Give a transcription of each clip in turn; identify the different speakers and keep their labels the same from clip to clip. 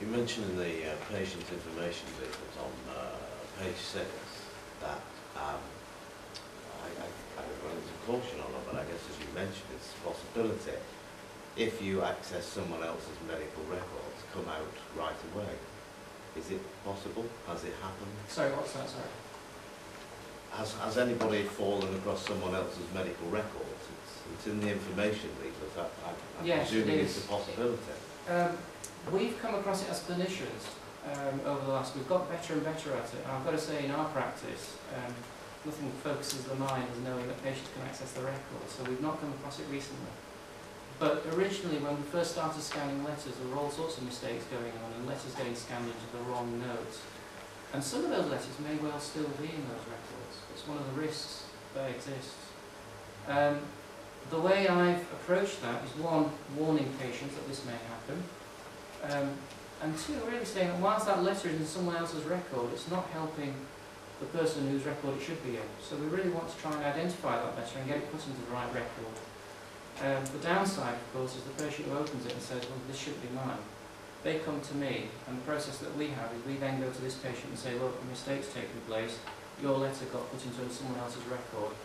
Speaker 1: You mentioned in the patient information leaflet on page 6 that I don't know if it's a caution or not, but I guess as you mentioned, it's a possibility if you access someone else's medical records, come out right away. Is it possible? Has it happened?
Speaker 2: Sorry, what's that? Sorry.
Speaker 1: Has anybody fallen across someone else's medical records? It's in the information leaflet. I'm
Speaker 2: Yes,
Speaker 1: presuming
Speaker 2: it
Speaker 1: it's
Speaker 2: is.
Speaker 1: a possibility.
Speaker 2: We've come across it as clinicians over the last. We've got better and better at it. And I've got to say, in our practice, nothing focuses the mind as knowing that patients can access the records. So we've not come across it recently. But originally, when we first started scanning letters, there were all sorts of mistakes going on, and letters getting scanned into the wrong notes. And some of those letters may well still be in those records. It's one of the risks that exists. The way I've approached that is, one, warning patients that this may happen, and two, really saying that whilst that letter is in someone else's record, it's not helping the person whose record it should be in. So we really want to try and identify that letter and get it put into the right record. The downside, of course, is the patient who opens it and says, well, this should be mine. They come to me, and the process that we have is we then go to this patient and say, look, a mistake's taken place, your letter got put into someone else's record.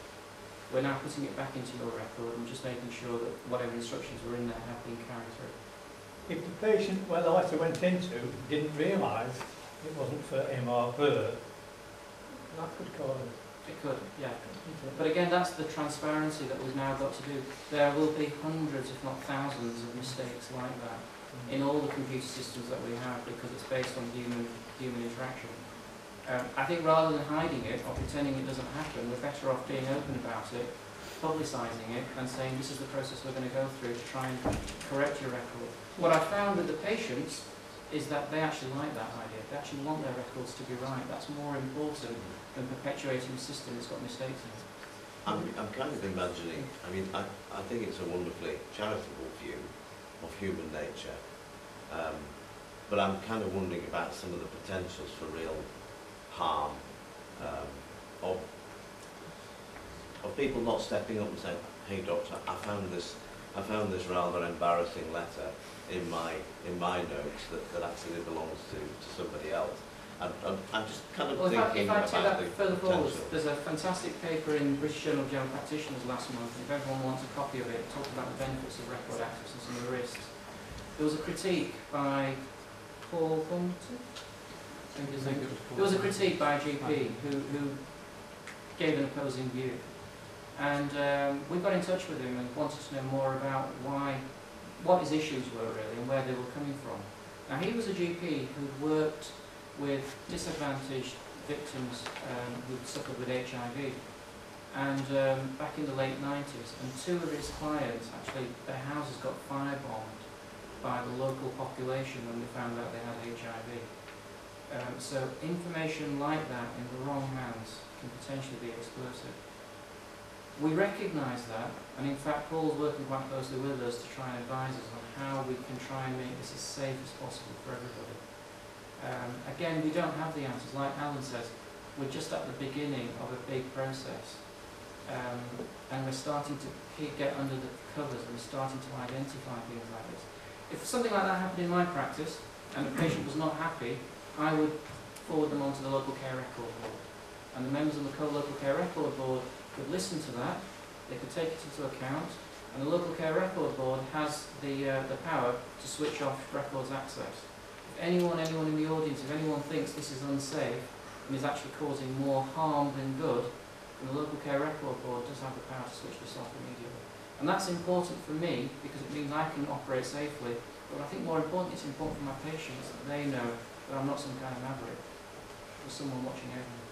Speaker 2: We're now putting it back into your record and just making sure that whatever instructions were in there have been carried through.
Speaker 3: If the patient, where the letter went into, didn't realise it wasn't for him or her, that could cause it.
Speaker 2: It could, yeah. But again, that's the transparency that we've now got to do. There will be hundreds, if not thousands, of mistakes like that in all the computer systems that we have, because it's based on human interaction. I think rather than hiding it or pretending it doesn't happen, we're better off being open about it, publicising it, and saying this is the process we're going to go through to try and correct your record. What I found with the patients is that they actually like that idea. They actually want their records to be right. That's more important than perpetuating a system that's got mistakes in it.
Speaker 1: I'm kind of imagining, I mean, I think it's a wonderfully charitable view of human nature, but I'm kind of wondering about some of the potentials for real harm of people not stepping up and saying, hey doctor, I found this rather embarrassing letter in my notes that actually belongs to somebody else. I'm just kind of thinking
Speaker 2: if I take
Speaker 1: about
Speaker 2: that
Speaker 1: the
Speaker 2: further forward,
Speaker 1: potential.
Speaker 2: there's a fantastic paper in British Journal of General Practitioners last month, and if everyone wants a copy of it, it talks about the benefits of record access and some of the risks. There was a critique by Paul Hunter? There was a critique by a GP who gave an opposing view, and we got in touch with him and wanted to know more about what his issues were really and where they were coming from. Now, he was a GP who worked with disadvantaged victims who suffered with HIV, and back in the late 90s, and two of his clients, actually, their houses got firebombed by the local population when they found out they had HIV. So information like that in the wrong hands can potentially be explosive. We recognise that, and in fact Paul's working quite closely with us to try and advise us on how we can try and make this as safe as possible for everybody. Again, we don't have the answers. Like Alan says, we're just at the beginning of a big process, and we're starting to get under the covers and we're starting to identify things like this. If something like that happened in my practice and the patient was not happy, I would forward them onto the local care record board, and the members of the local care record board could listen to that, they could take it into account, and the local care record board has the power to switch off records access. If anyone in the audience, if anyone thinks this is unsafe and is actually causing more harm than good, then the local care record board does have the power to switch this off immediately. And that's important for me because it means I can operate safely, but I think more importantly it's important for my patients that they know that I'm not some kind of maverick. There's someone watching over me.